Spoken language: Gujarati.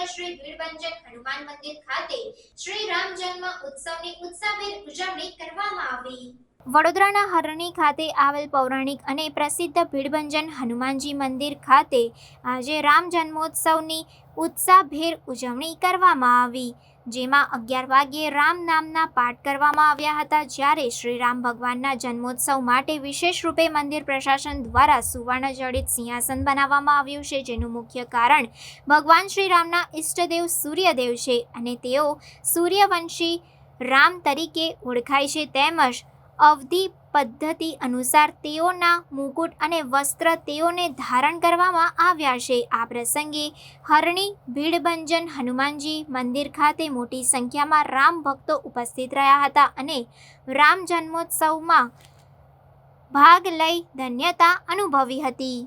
શ્રી ભીડભંજન હનુમાન મંદિર ખાતે શ્રી રામ જન્મ ઉત્સવની ઉત્સાહભેર ઉજવણી કરવામાં આવી। વડોદરાના હરણી ખાતે આવેલ પૌરાણિક અને પ્રસિદ્ધ ભીડભંજન હનુમાનજી મંદિર ખાતે આજે રામ જન્મોત્સવની ઉત્સાહભેર ઉજવણી કરવામાં આવી, જેમાં 11 વાગ્યે રામ નામના પાઠ કરવામાં આવ્યા હતા। જ્યારે શ્રી રામ ભગવાનના જન્મોત્સવ માટે વિશેષ રૂપે મંદિર પ્રશાસન દ્વારા સુવર્ણ જડિત સિંહાસન બનાવવામાં આવ્યું છે, જેનું મુખ્ય કારણ ભગવાન શ્રી રામના ઈષ્ટદેવ સૂર્યદેવ છે અને તેઓ સૂર્યવંશી રામ તરીકે ઓળખાય છે, તેમજ અવધિ પદ્ધતિ અનુસાર તેઓના મુકુટ અને વસ્ત્ર તેઓને ધારણ કરવામાં આવ્યા છે। આ પ્રસંગે હરણી ભીડભંજન હનુમાનજી મંદિર ખાતે મોટી સંખ્યામાં રામ ભક્તો ઉપસ્થિત રહ્યા હતા અને રામ જન્મોત્સવમાં ભાગ લઈ ધન્યતા અનુભવી હતી।